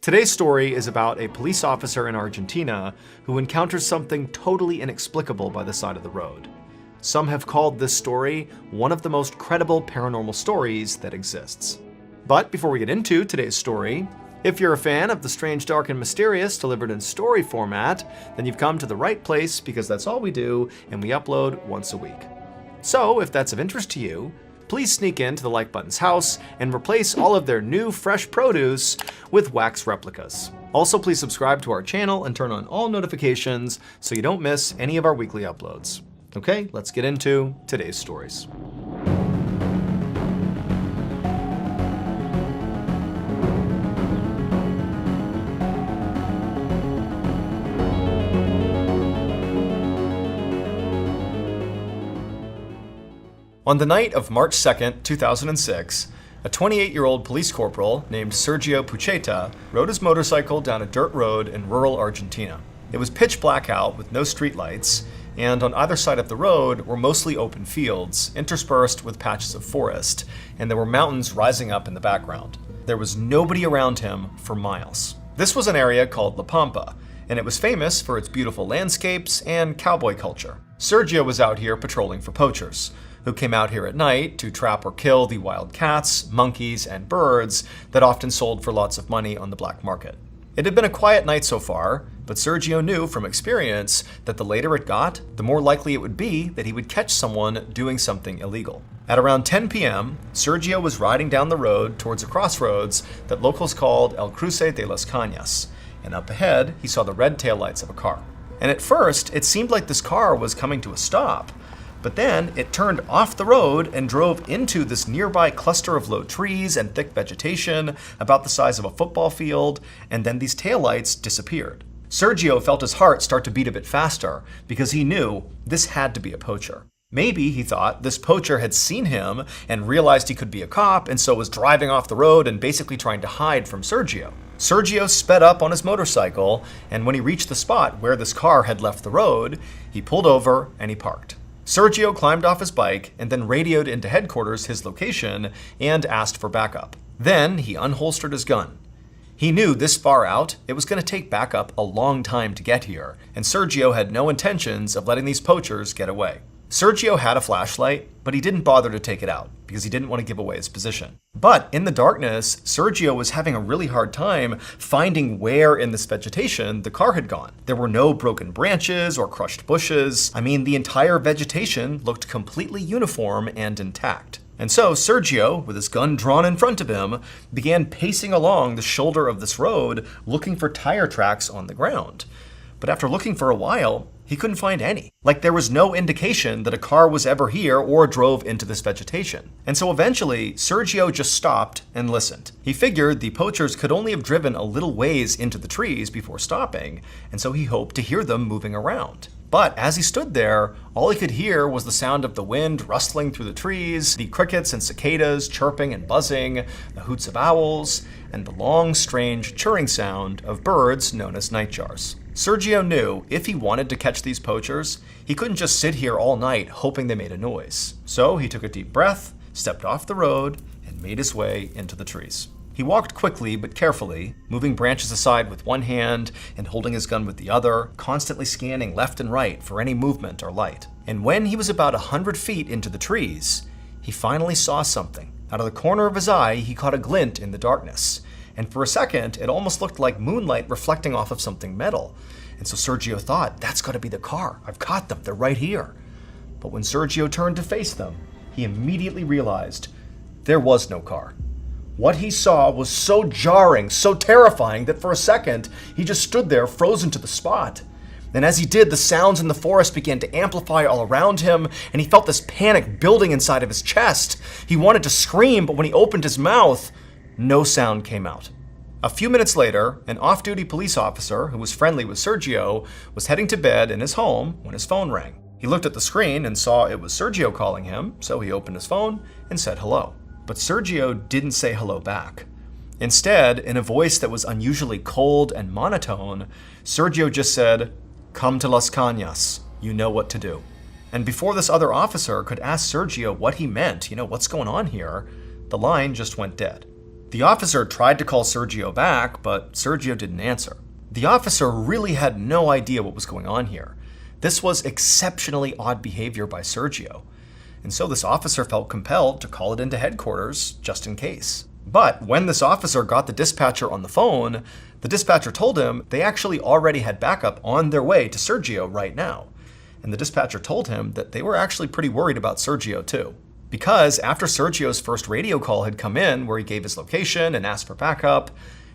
Today's story is about a police officer in Argentina who encounters something totally inexplicable by the side of the road. Some have called this story one of the most credible paranormal stories that exists. But before we get into today's story, if you're a fan of the strange, dark, and mysterious delivered in story format, then you've come to the right place because that's all we do and we upload once a week. So if that's of interest to you, please sneak into the like button's house and replace all of their new fresh produce with wax replicas. Also, please subscribe to our channel and turn on all notifications so you don't miss any of our weekly uploads. Okay, let's get into today's stories. On the night of March 2nd, 2006, a 28-year-old police corporal named Sergio Pucheta rode his motorcycle down a dirt road in rural Argentina. It was pitch black out with no streetlights, and on either side of the road were mostly open fields, interspersed with patches of forest, and there were mountains rising up in the background. There was nobody around him for miles. This was an area called La Pampa, and it was famous for its beautiful landscapes and cowboy culture. Sergio was out here patrolling for poachers, who came out here at night to trap or kill the wild cats, monkeys, and birds that often sold for lots of money on the black market. It had been a quiet night so far, but Sergio knew from experience that the later it got, the more likely it would be that he would catch someone doing something illegal. At around 10 p.m., Sergio was riding down the road towards a crossroads that locals called El Cruce de las Cañas, and up ahead he saw the red taillights of a car. And at first, it seemed like this car was coming to a stop, but then it turned off the road and drove into this nearby cluster of low trees and thick vegetation about the size of a football field, and then these taillights disappeared. Sergio felt his heart start to beat a bit faster because he knew this had to be a poacher. Maybe, he thought, this poacher had seen him and realized he could be a cop and so was driving off the road and basically trying to hide from Sergio. Sergio sped up on his motorcycle, and when he reached the spot where this car had left the road, he pulled over and he parked. Sergio climbed off his bike and then radioed into headquarters his location and asked for backup. Then he unholstered his gun. He knew this far out, it was going to take backup a long time to get here, and Sergio had no intentions of letting these poachers get away. Sergio had a flashlight, but he didn't bother to take it out because he didn't want to give away his position. But in the darkness, Sergio was having a really hard time finding where in this vegetation the car had gone. There were no broken branches or crushed bushes. I mean, the entire vegetation looked completely uniform and intact. And so Sergio, with his gun drawn in front of him, began pacing along the shoulder of this road, looking for tire tracks on the ground. But after looking for a while, he couldn't find any. Like there was no indication that a car was ever here or drove into this vegetation. And so eventually, Sergio just stopped and listened. He figured the poachers could only have driven a little ways into the trees before stopping, and so he hoped to hear them moving around. But as he stood there, all he could hear was the sound of the wind rustling through the trees, the crickets and cicadas chirping and buzzing, the hoots of owls, and the long, strange chirring sound of birds known as nightjars. Sergio knew if he wanted to catch these poachers, he couldn't just sit here all night hoping they made a noise. So he took a deep breath, stepped off the road, and made his way into the trees. He walked quickly but carefully, moving branches aside with one hand and holding his gun with the other, constantly scanning left and right for any movement or light. And when he was about 100 feet into the trees, he finally saw something. Out of the corner of his eye, he caught a glint in the darkness. And for a second, it almost looked like moonlight reflecting off of something metal. And so Sergio thought, that's got to be the car. I've caught them. They're right here. But when Sergio turned to face them, he immediately realized there was no car. What he saw was so jarring, so terrifying that for a second, he just stood there frozen to the spot. And as he did, the sounds in the forest began to amplify all around him, and he felt this panic building inside of his chest. He wanted to scream, but when he opened his mouth, no sound came out. A few minutes later, an off-duty police officer who was friendly with Sergio was heading to bed in his home when his phone rang. He looked at the screen and saw it was Sergio calling him, so he opened his phone and said hello. But Sergio didn't say hello back. Instead, in a voice that was unusually cold and monotone, Sergio just said, "Come to Las Cañas. You know what to do." And before this other officer could ask Sergio what he meant, what's going on here, the line just went dead. The officer tried to call Sergio back, but Sergio didn't answer. The officer really had no idea what was going on here. This was exceptionally odd behavior by Sergio. And so this officer felt compelled to call it into headquarters just in case. But when this officer got the dispatcher on the phone, the dispatcher told him they actually already had backup on their way to Sergio right now. And the dispatcher told him that they were actually pretty worried about Sergio too. Because after Sergio's first radio call had come in where he gave his location and asked for backup,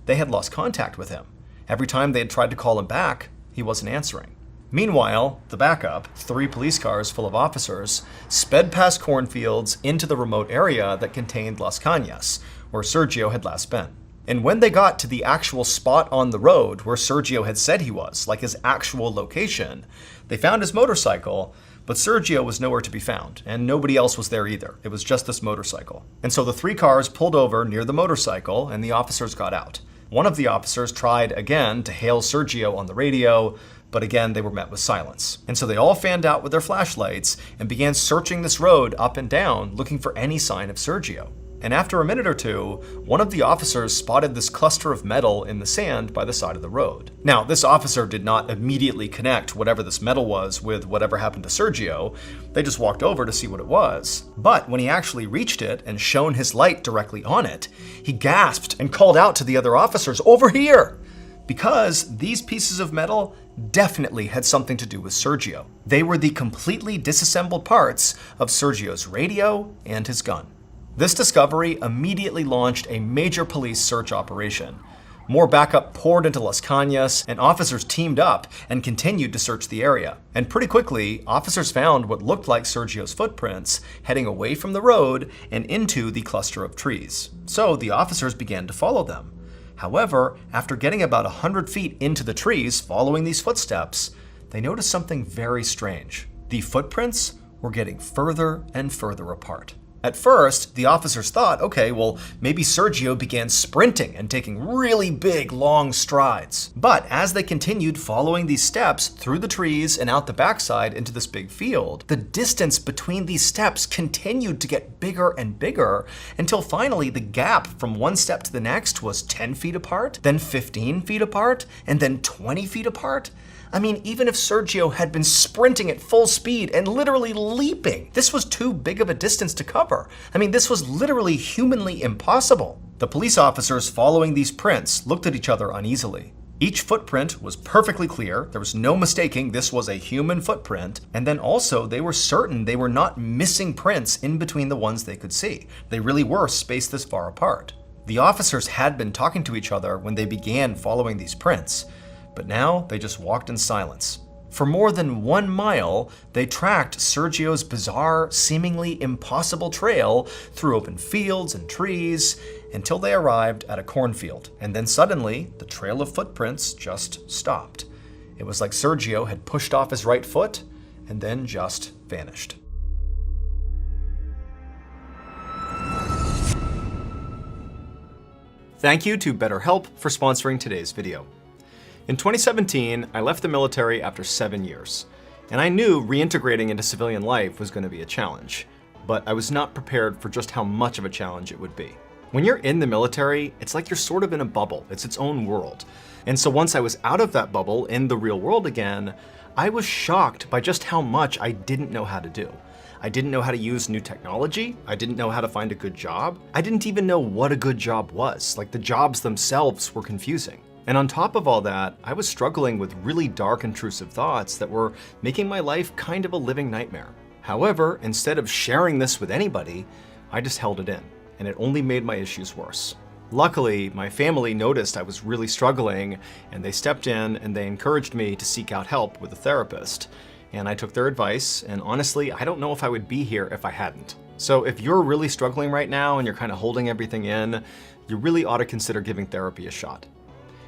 they had lost contact with him. Every time they had tried to call him back, he wasn't answering. Meanwhile, the backup, 3 police cars full of officers, sped past cornfields into the remote area that contained Las Cañas, where Sergio had last been. And when they got to the actual spot on the road where Sergio had said he was, like his actual location, they found his motorcycle, but Sergio was nowhere to be found, and nobody else was there either. It was just this motorcycle. And so the 3 cars pulled over near the motorcycle, and the officers got out. One of the officers tried again to hail Sergio on the radio, but again they were met with silence. And so they all fanned out with their flashlights and began searching this road up and down, looking for any sign of Sergio. And after a minute or two, one of the officers spotted this cluster of metal in the sand by the side of the road. Now, this officer did not immediately connect whatever this metal was with whatever happened to Sergio. They just walked over to see what it was. But when he actually reached it and shone his light directly on it, he gasped and called out to the other officers, "Over here!" Because these pieces of metal definitely had something to do with Sergio. They were the completely disassembled parts of Sergio's radio and his gun. This discovery immediately launched a major police search operation. More backup poured into Las Cañas, and officers teamed up and continued to search the area. And pretty quickly, officers found what looked like Sergio's footprints heading away from the road and into the cluster of trees. So the officers began to follow them. However, after getting about 100 feet into the trees following these footsteps, they noticed something very strange. The footprints were getting further and further apart. At first, the officers thought, okay, well, maybe Sergio began sprinting and taking really big, long strides. But as they continued following these steps through the trees and out the backside into this big field, the distance between these steps continued to get bigger and bigger until finally the gap from one step to the next was 10 feet apart, then 15 feet apart, and then 20 feet apart. I mean, even if Sergio had been sprinting at full speed and literally leaping, this was too big of a distance to cover. I mean, this was literally humanly impossible. The police officers following these prints looked at each other uneasily. Each footprint was perfectly clear. There was no mistaking this was a human footprint. And then also, they were certain they were not missing prints in between the ones they could see. They really were spaced this far apart. The officers had been talking to each other when they began following these prints. But now they just walked in silence. For more than 1 mile, they tracked Sergio's bizarre, seemingly impossible trail through open fields and trees until they arrived at a cornfield. And then suddenly, the trail of footprints just stopped. It was like Sergio had pushed off his right foot and then just vanished. Thank you to BetterHelp for sponsoring today's video. In 2017, I left the military after 7 years, and I knew reintegrating into civilian life was going to be a challenge, but I was not prepared for just how much of a challenge it would be. When you're in the military, it's like you're sort of in a bubble. It's its own world. And so once I was out of that bubble in the real world again, I was shocked by just how much I didn't know how to do. I didn't know how to use new technology. I didn't know how to find a good job. I didn't even know what a good job was. Like, the jobs themselves were confusing. And on top of all that, I was struggling with really dark, intrusive thoughts that were making my life kind of a living nightmare. However, instead of sharing this with anybody, I just held it in, and it only made my issues worse. Luckily, my family noticed I was really struggling, and they stepped in and they encouraged me to seek out help with a therapist. And I took their advice, and honestly, I don't know if I would be here if I hadn't. So if you're really struggling right now and you're kind of holding everything in, you really ought to consider giving therapy a shot.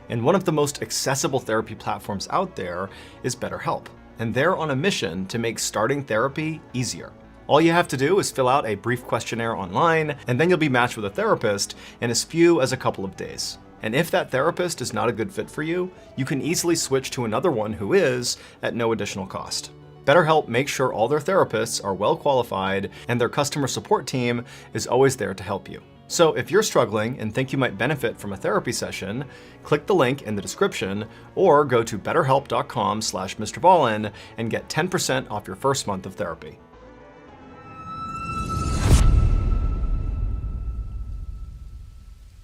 And one of the most accessible therapy platforms out there is BetterHelp. And they're on a mission to make starting therapy easier. All you have to do is fill out a brief questionnaire online, and then you'll be matched with a therapist in as few as a couple of days. And if that therapist is not a good fit for you, you can easily switch to another one who is at no additional cost. BetterHelp makes sure all their therapists are well qualified, and their customer support team is always there to help you. So if you're struggling and think you might benefit from a therapy session, click the link in the description or go to betterhelp.com/MrBallen and get 10% off your first month of therapy.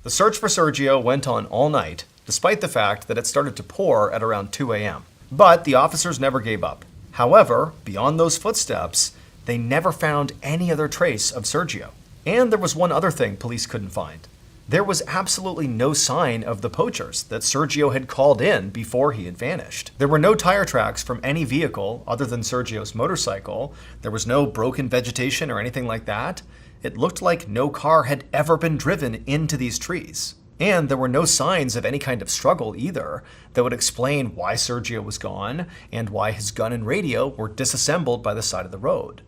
The search for Sergio went on all night, despite the fact that it started to pour at around 2 a.m. But the officers never gave up. However, beyond those footsteps, they never found any other trace of Sergio. And there was one other thing police couldn't find. There was absolutely no sign of the poachers that Sergio had called in before he had vanished. There were no tire tracks from any vehicle other than Sergio's motorcycle. There was no broken vegetation or anything like that. It looked like no car had ever been driven into these trees. And there were no signs of any kind of struggle either that would explain why Sergio was gone and why his gun and radio were disassembled by the side of the road.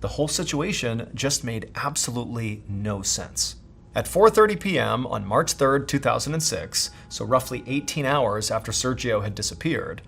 The whole situation just made absolutely no sense. At 4:30 p.m. on March 3rd, 2006, so roughly 18 hours after Sergio had disappeared,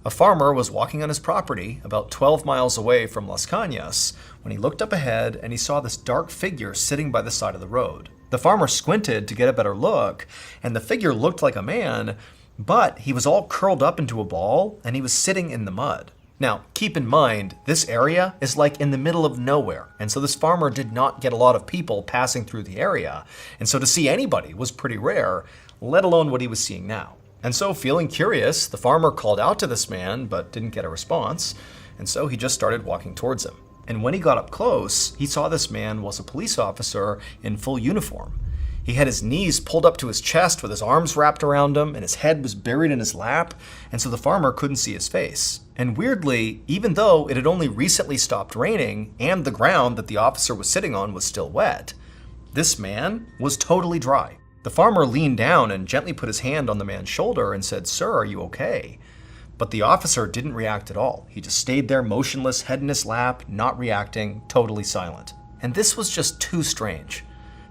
a farmer was walking on his property about 12 miles away from Las Cañas when he looked up ahead and he saw this dark figure sitting by the side of the road. The farmer squinted to get a better look, and the figure looked like a man, but he was all curled up into a ball and he was sitting in the mud. Now, keep in mind, this area is like in the middle of nowhere, and so this farmer did not get a lot of people passing through the area, and so to see anybody was pretty rare, let alone what he was seeing now. And so, feeling curious, the farmer called out to this man, but didn't get a response, and so he just started walking towards him. And when he got up close, he saw this man was a police officer in full uniform. He had his knees pulled up to his chest with his arms wrapped around him, and his head was buried in his lap, and so the farmer couldn't see his face. And weirdly, even though it had only recently stopped raining and the ground that the officer was sitting on was still wet, this man was totally dry. The farmer leaned down and gently put his hand on the man's shoulder and said, "Sir, are you okay?" But the officer didn't react at all. He just stayed there motionless, head in his lap, not reacting, totally silent. And this was just too strange.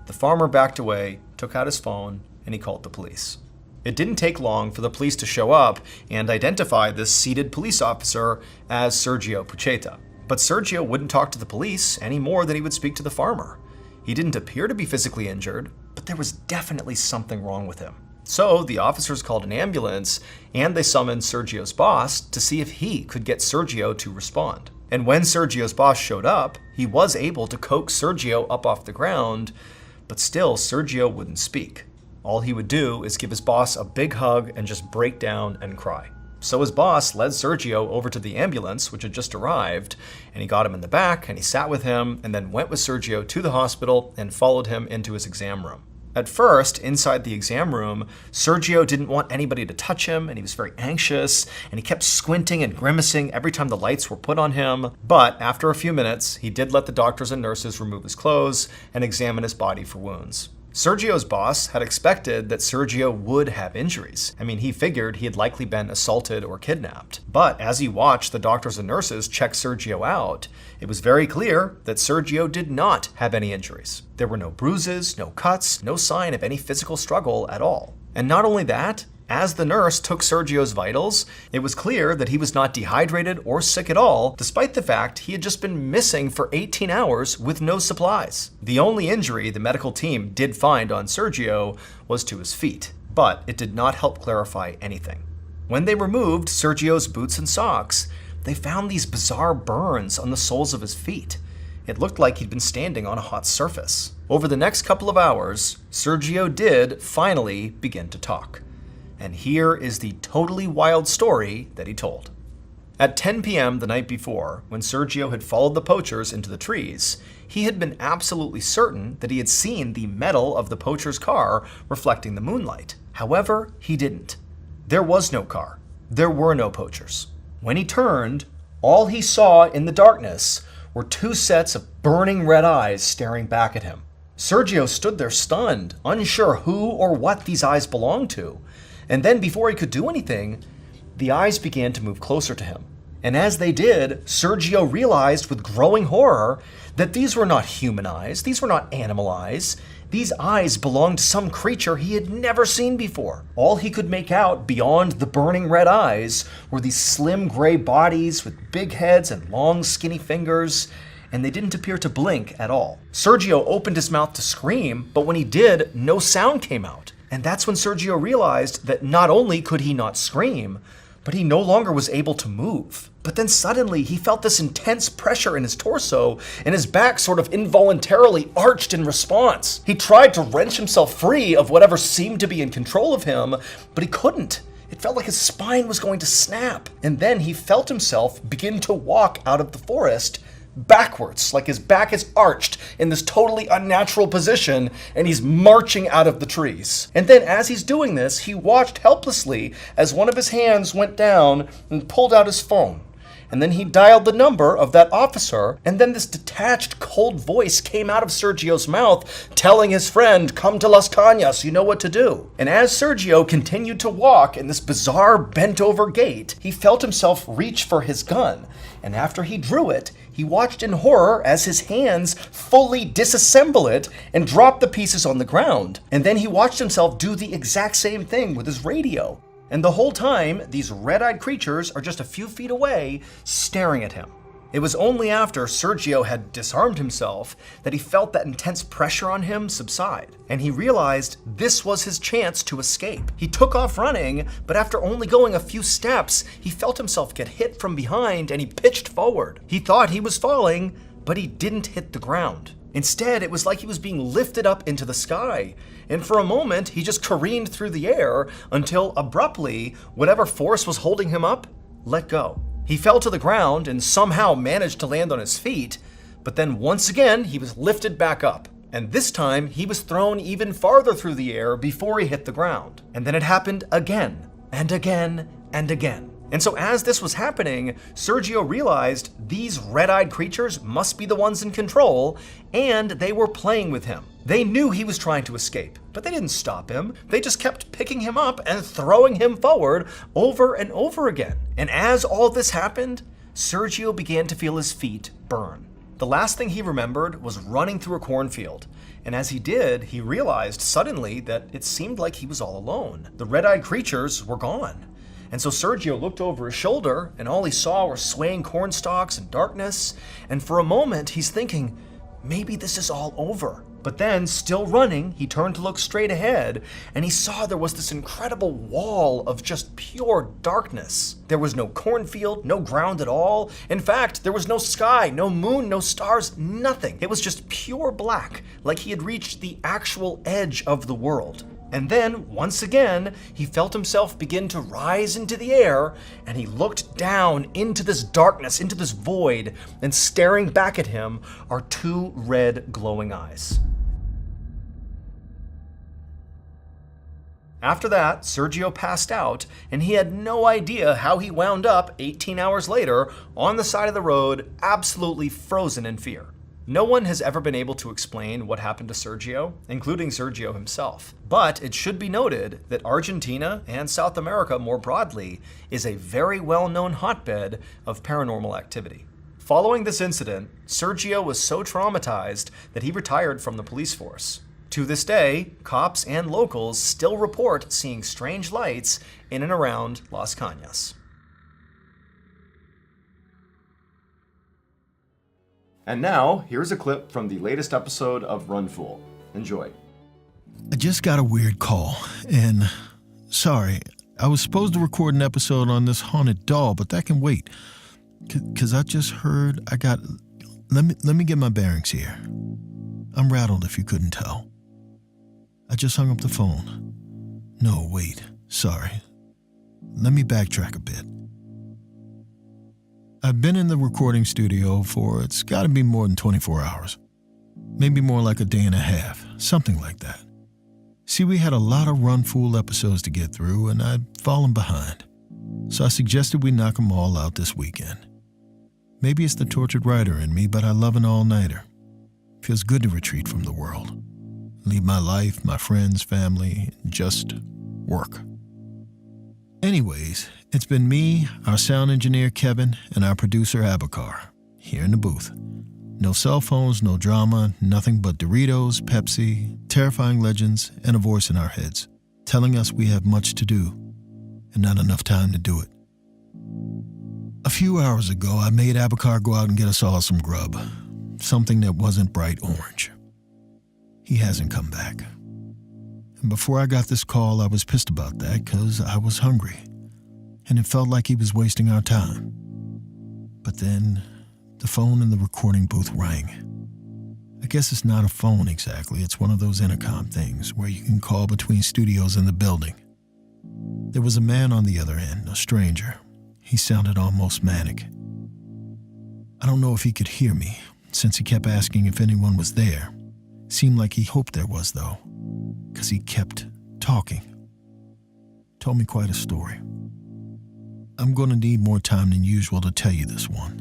The farmer backed away, took out his phone, and he called the police. It didn't take long for the police to show up and identify this seated police officer as Sergio Pucheta. But Sergio wouldn't talk to the police any more than he would speak to the farmer. He didn't appear to be physically injured, but there was definitely something wrong with him. So the officers called an ambulance and they summoned Sergio's boss to see if he could get Sergio to respond. And when Sergio's boss showed up, he was able to coax Sergio up off the ground, but still Sergio wouldn't speak. All he would do is give his boss a big hug and just break down and cry. So his boss led Sergio over to the ambulance, which had just arrived, and he got him in the back and he sat with him and then went with Sergio to the hospital and followed him into his exam room. At first, inside the exam room, Sergio didn't want anybody to touch him, and he was very anxious, and he kept squinting and grimacing every time the lights were put on him. But after a few minutes, he did let the doctors and nurses remove his clothes and examine his body for wounds. Sergio's boss had expected that Sergio would have injuries. I mean, he figured he had likely been assaulted or kidnapped. But as he watched the doctors and nurses check Sergio out, it was very clear that Sergio did not have any injuries. There were no bruises, no cuts, no sign of any physical struggle at all. And not only that, as the nurse took Sergio's vitals, it was clear that he was not dehydrated or sick at all, despite the fact he had just been missing for 18 hours with no supplies. The only injury the medical team did find on Sergio was to his feet, but it did not help clarify anything. When they removed Sergio's boots and socks, they found these bizarre burns on the soles of his feet. It looked like he'd been standing on a hot surface. Over the next couple of hours, Sergio did finally begin to talk. And here is the totally wild story that he told. At 10 p.m. the night before, when Sergio had followed the poachers into the trees, he had been absolutely certain that he had seen the metal of the poacher's car reflecting the moonlight. However, he didn't. There was no car. There were no poachers. When he turned, all he saw in the darkness were two sets of burning red eyes staring back at him. Sergio stood there stunned, unsure who or what these eyes belonged to. And then before he could do anything, the eyes began to move closer to him. And as they did, Sergio realized with growing horror that these were not human eyes, these were not animal eyes. These eyes belonged to some creature he had never seen before. All he could make out beyond the burning red eyes were these slim gray bodies with big heads and long skinny fingers. and they didn't appear to blink at all. Sergio opened his mouth to scream, but when he did, no sound came out. And that's when Sergio realized that not only could he not scream, but he no longer was able to move. But then suddenly he felt this intense pressure in his torso, and his back sort of involuntarily arched in response. He tried to wrench himself free of whatever seemed to be in control of him, but he couldn't. It felt like his spine was going to snap. And then he felt himself begin to walk out of the forest backwards, like his back is arched in this totally unnatural position, and he's marching out of the trees. And then as he's doing this, he watched helplessly as one of his hands went down and pulled out his phone. And then he dialed the number of that officer, and then this detached, cold voice came out of Sergio's mouth, telling his friend, "Come to Las Cañas, you know what to do." And as Sergio continued to walk in this bizarre bent-over gait, he felt himself reach for his gun. And after he drew it, he watched in horror as his hands fully disassemble it and drop the pieces on the ground. And then he watched himself do the exact same thing with his radio. And the whole time, these red-eyed creatures are just a few feet away, staring at him. It was only after Sergio had disarmed himself that he felt that intense pressure on him subside, and he realized this was his chance to escape. He took off running, but after only going a few steps, he felt himself get hit from behind and he pitched forward. He thought he was falling, but he didn't hit the ground. Instead, it was like he was being lifted up into the sky, and for a moment, he just careened through the air until abruptly, whatever force was holding him up let go. He fell to the ground and somehow managed to land on his feet, but then once again, he was lifted back up. And this time, he was thrown even farther through the air before he hit the ground. And then it happened again, and again, and again. And so as this was happening, Sergio realized these red-eyed creatures must be the ones in control, and they were playing with him. They knew he was trying to escape, but they didn't stop him. They just kept picking him up and throwing him forward over and over again. And as all this happened, Sergio began to feel his feet burn. The last thing he remembered was running through a cornfield. And as he did, he realized suddenly that it seemed like he was all alone. The red-eyed creatures were gone. And so Sergio looked over his shoulder, and all he saw were swaying corn stalks and darkness. And for a moment, he's thinking, maybe this is all over. But then, still running, he turned to look straight ahead, and he saw there was this incredible wall of just pure darkness. There was no cornfield, no ground at all. In fact, there was no sky, no moon, no stars, nothing. It was just pure black, like he had reached the actual edge of the world. And then, once again, he felt himself begin to rise into the air, and he looked down into this darkness, into this void, and staring back at him are two red glowing eyes. After that, Sergio passed out, and he had no idea how he wound up 18 hours later on the side of the road, absolutely frozen in fear. No one has ever been able to explain what happened to Sergio, including Sergio himself. But it should be noted that Argentina and South America more broadly is a very well-known hotbed of paranormal activity. Following this incident, Sergio was so traumatized that he retired from the police force. To this day, cops and locals still report seeing strange lights in and around Las Cañas. And now, here's a clip from the latest episode of Run Fool. Enjoy. I just got a weird call, and sorry, I was supposed to record an episode on this haunted doll, but that can wait. Cause I just heard let me get my bearings here. I'm rattled if you couldn't tell. I just hung up the phone. No, wait, sorry. Let me backtrack a bit. I've been in the recording studio for, it's gotta be more than 24 hours. Maybe more like a day and a half, something like that. See, we had a lot of Run Fool episodes to get through, and I'd fallen behind. So I suggested we knock them all out this weekend. Maybe it's the tortured writer in me, but I love an all-nighter. Feels good to retreat from the world. Leave my life, my friends, family, just work. Anyways, it's been me, our sound engineer Kevin, and our producer Abakar, here in the booth. No cell phones, no drama, nothing but Doritos, Pepsi, terrifying legends, and a voice in our heads, telling us we have much to do, and not enough time to do it. A few hours ago, I made Abakar go out and get us all some grub. something that wasn't bright orange. He hasn't come back. And before I got this call, I was pissed about that because I was hungry, and it felt like he was wasting our time. But then the phone in the recording booth rang. I guess it's not a phone exactly, it's one of those intercom things where you can call between studios in the building. There was a man on the other end, a stranger. He sounded almost manic. I don't know if he could hear me, since he kept asking if anyone was there. Seemed like he hoped there was, though, because he kept talking. Told me quite a story. I'm going to need more time than usual to tell you this one.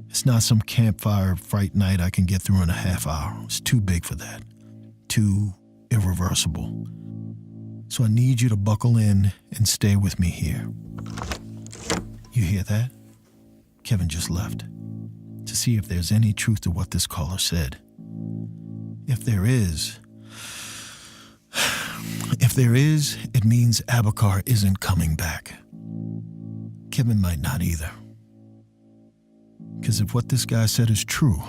It's not some campfire fright night I can get through in a half hour. It's too big for that. Too irreversible. So I need you to buckle in and stay with me here. You hear that? Kevin just left to see if there's any truth to what this caller said. If there is, it means Abakar isn't coming back. Kevin might not either. Because if what this guy said is true,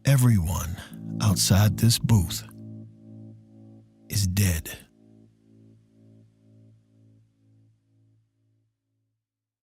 everyone outside this booth is dead.